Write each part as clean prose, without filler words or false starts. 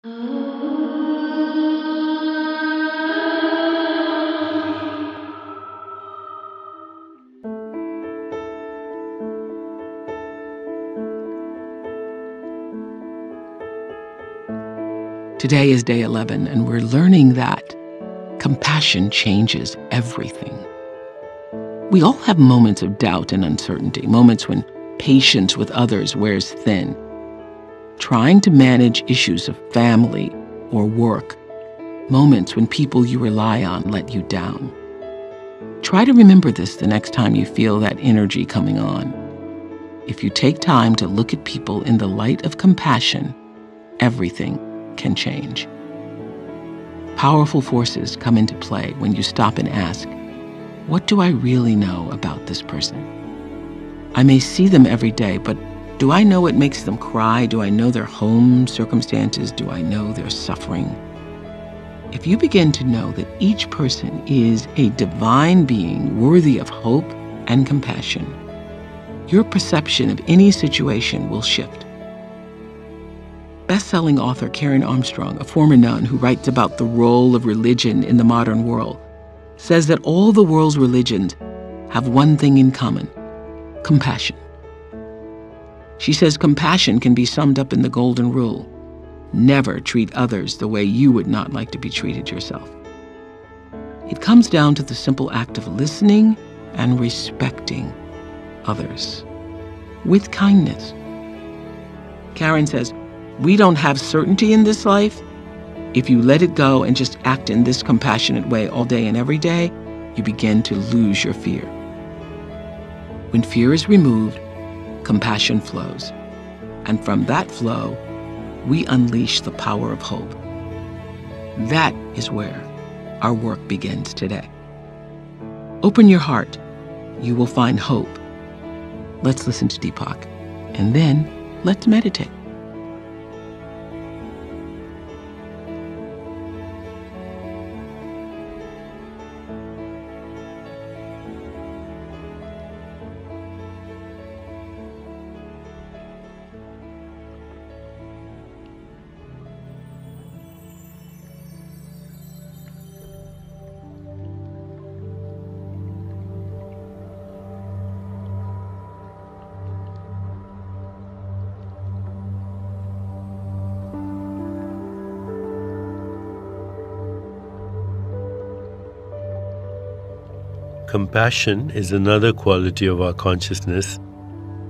Today is day 11, and we're learning that compassion changes everything. We all have moments of doubt and uncertainty, moments when patience with others wears thin. Trying to manage issues of family or work, moments when people you rely on let you down. Try to remember this the next time you feel that energy coming on. If you take time to look at people in the light of compassion, everything can change. Powerful forces come into play when you stop and ask, what do I really know about this person? I may see them every day, but do I know what makes them cry? Do I know their home circumstances? Do I know their suffering? If you begin to know that each person is a divine being worthy of hope and compassion, your perception of any situation will shift. Best-selling author Karen Armstrong, a former nun who writes about the role of religion in the modern world, says that all the world's religions have one thing in common: compassion. She says compassion can be summed up in the golden rule: never treat others the way you would not like to be treated yourself. It comes down to the simple act of listening and respecting others with kindness. Karen says, we don't have certainty in this life. If you let it go and just act in this compassionate way all day and every day, you begin to lose your fear. When fear is removed, compassion flows. And from that flow, we unleash the power of hope. That is where our work begins today. Open your heart. You will find hope. Let's listen to Deepak, and then let's meditate. Compassion is another quality of our consciousness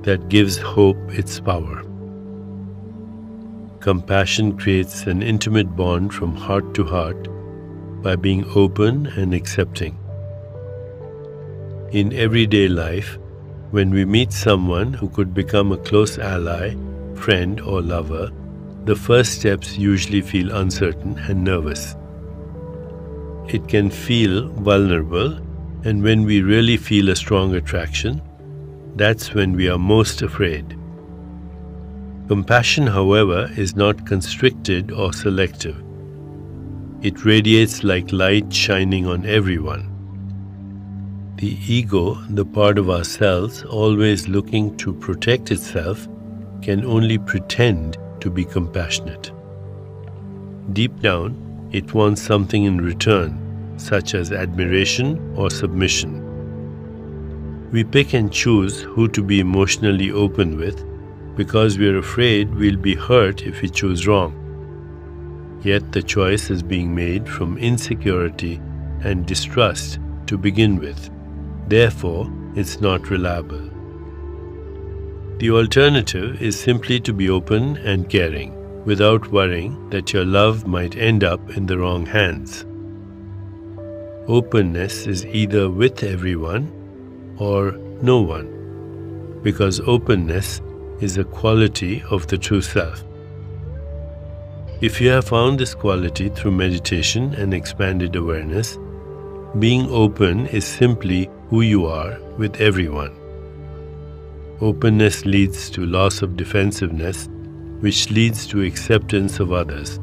that gives hope its power. Compassion creates an intimate bond from heart to heart by being open and accepting. In everyday life, when we meet someone who could become a close ally, friend, or lover, the first steps usually feel uncertain and nervous. It can feel vulnerable, and when we really feel a strong attraction, that's when we are most afraid. Compassion, however, is not constricted or selective. It radiates like light shining on everyone. The ego, the part of ourselves always looking to protect itself, can only pretend to be compassionate. Deep down, it wants something in return, such as admiration or submission. We pick and choose who to be emotionally open with because we are afraid we'll be hurt if we choose wrong. Yet the choice is being made from insecurity and distrust to begin with. Therefore, it's not reliable. The alternative is simply to be open and caring, without worrying that your love might end up in the wrong hands. Openness is either with everyone or no one, because openness is a quality of the true self. If you have found this quality through meditation and expanded awareness, being open is simply who you are with everyone. Openness leads to loss of defensiveness, which leads to acceptance of others.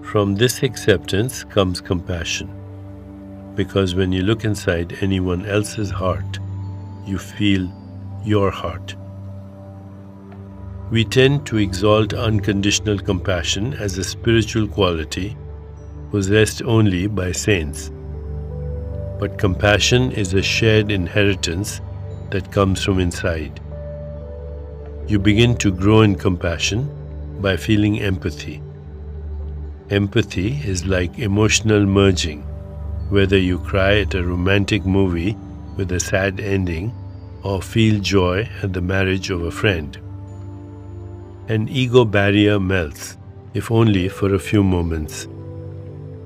From this acceptance comes compassion, because when you look inside anyone else's heart, you feel your heart. We tend to exalt unconditional compassion as a spiritual quality possessed only by saints. But compassion is a shared inheritance that comes from inside. You begin to grow in compassion by feeling empathy. Empathy is like emotional merging, whether you cry at a romantic movie with a sad ending or feel joy at the marriage of a friend. An ego barrier melts, if only for a few moments,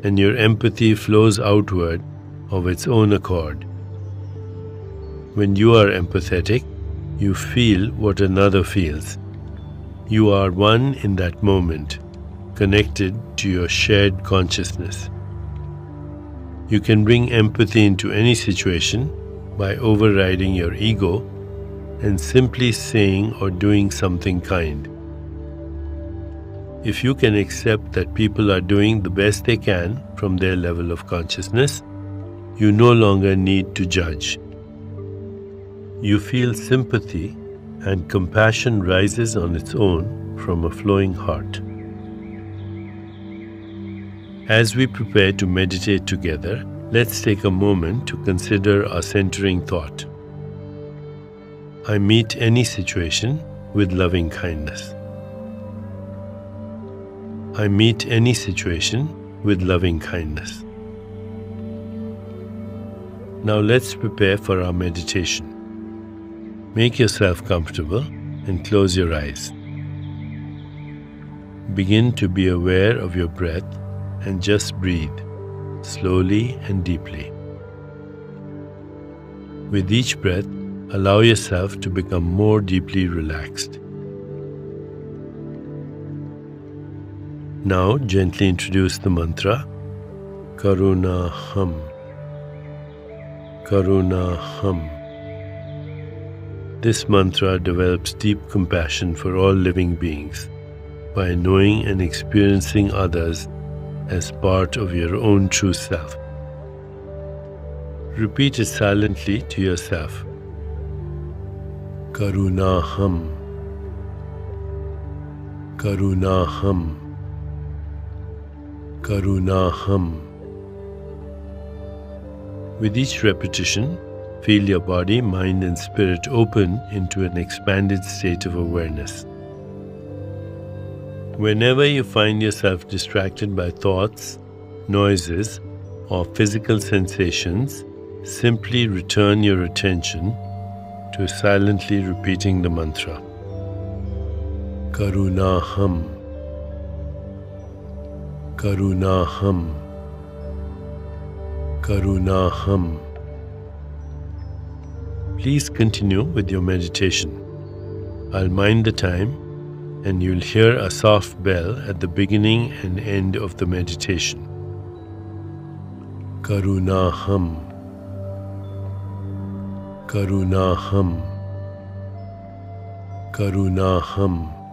and your empathy flows outward of its own accord. When you are empathetic, you feel what another feels. You are one in that moment, connected to your shared consciousness. You can bring empathy into any situation by overriding your ego and simply saying or doing something kind. If you can accept that people are doing the best they can from their level of consciousness, you no longer need to judge. You feel sympathy, and compassion rises on its own from a flowing heart. As we prepare to meditate together, let's take a moment to consider our centering thought. I meet any situation with loving kindness. I meet any situation with loving kindness. Now let's prepare for our meditation. Make yourself comfortable and close your eyes. Begin to be aware of your breath and just breathe, slowly and deeply. With each breath, allow yourself to become more deeply relaxed. Now gently introduce the mantra, Karuna Ham. Karuna Ham. This mantra develops deep compassion for all living beings by knowing and experiencing others as part of your own true self. Repeat it silently to yourself. Karunaham. Karunaham. Karunaham. With each repetition, feel your body, mind, and spirit open into an expanded state of awareness. Whenever you find yourself distracted by thoughts, noises, or physical sensations, simply return your attention to silently repeating the mantra. Karunaham. Karunaham. Karunaham. Please continue with your meditation. I'll mind the time, and you'll hear a soft bell at the beginning and end of the meditation. Karunaham. Karunaham. Karunaham.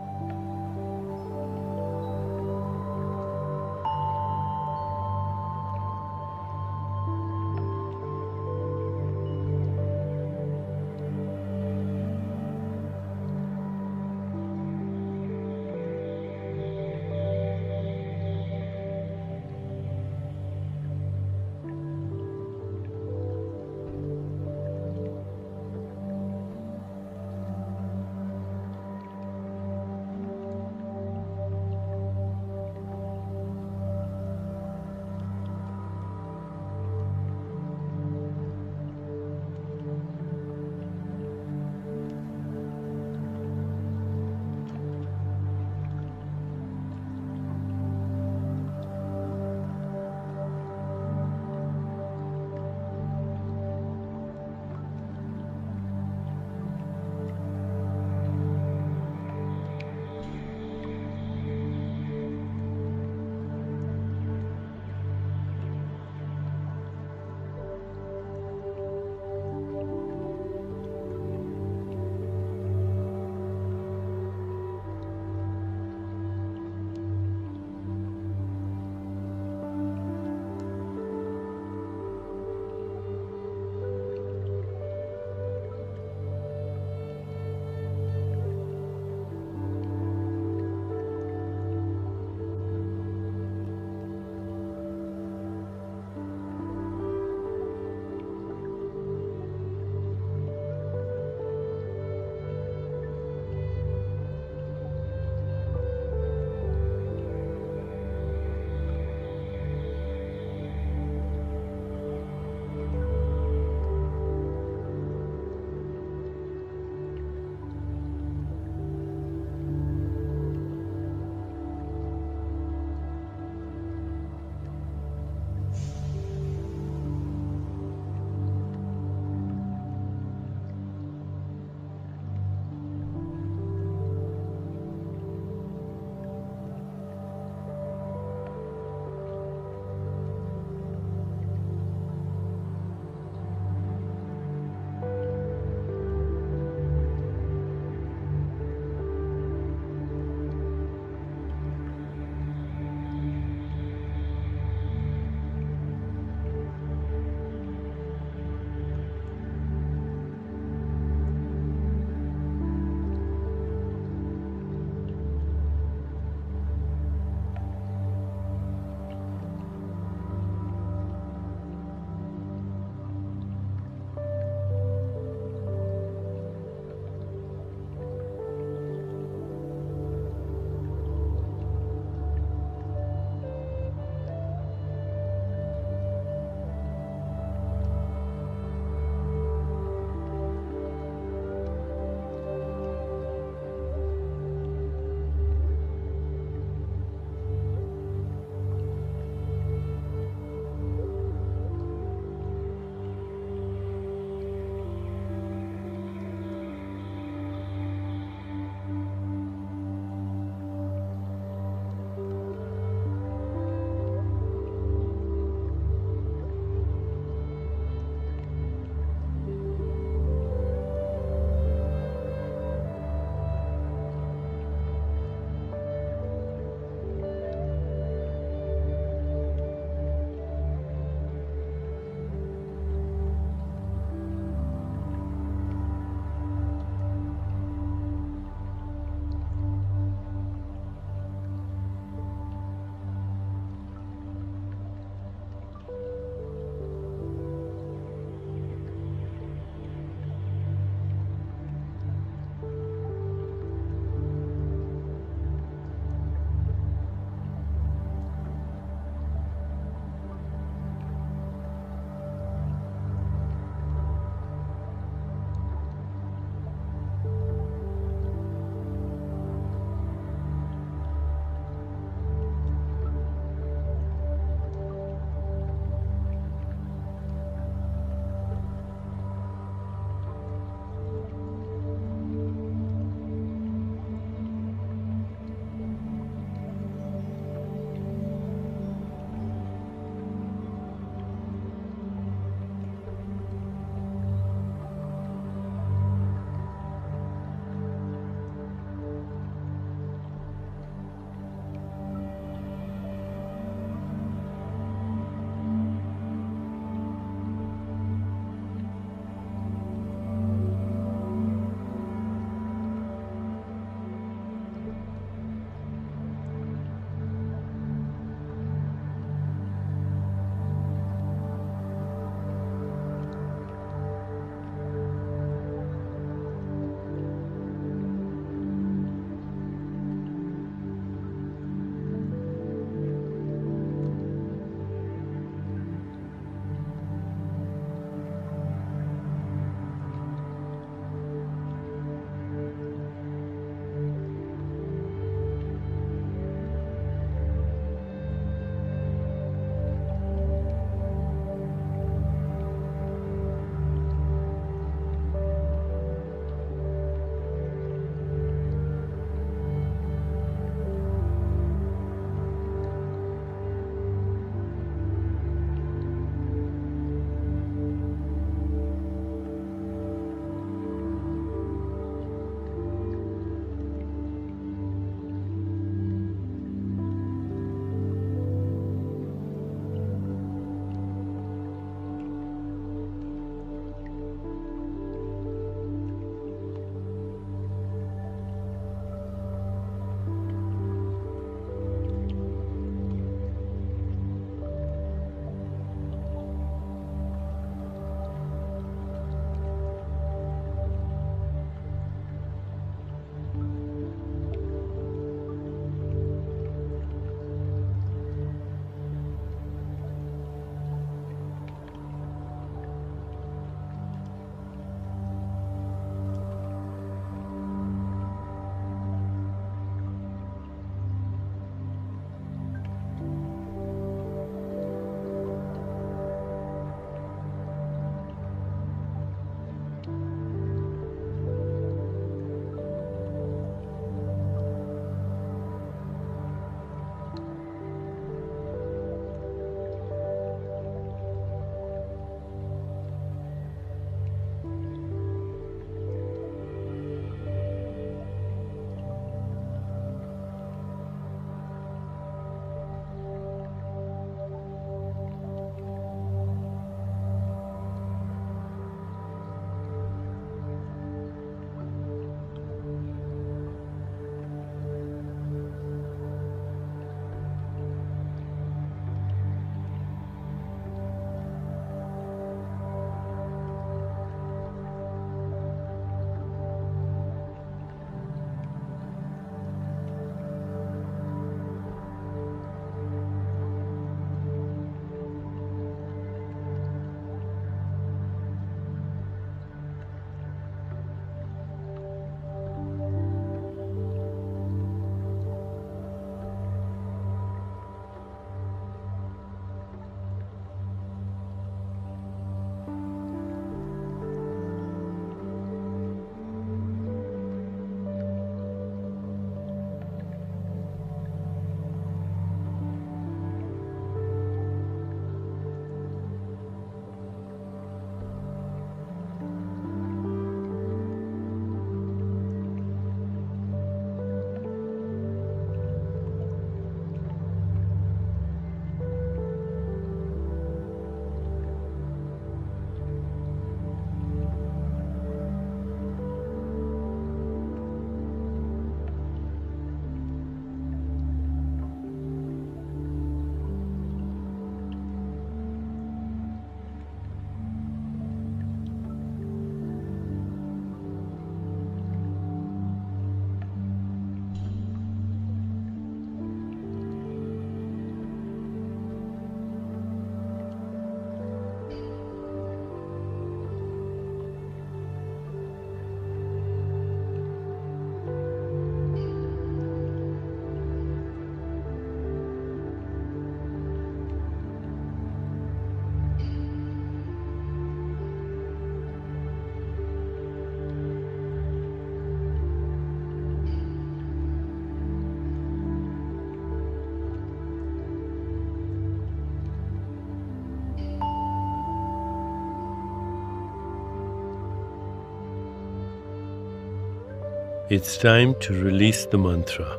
It's time to release the mantra.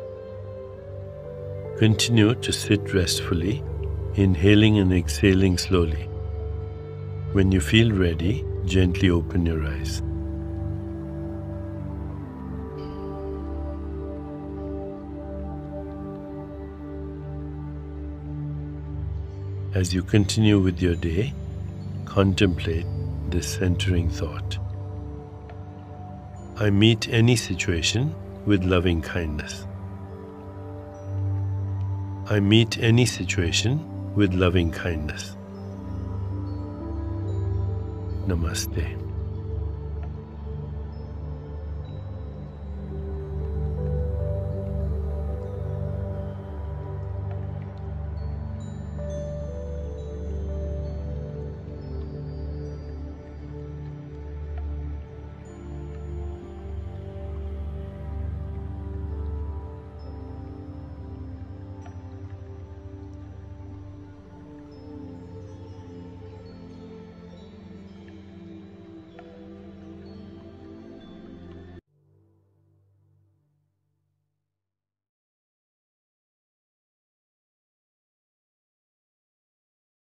Continue to sit restfully, inhaling and exhaling slowly. When you feel ready, gently open your eyes. As you continue with your day, contemplate this centering thought. I meet any situation with loving kindness. I meet any situation with loving kindness. Namaste.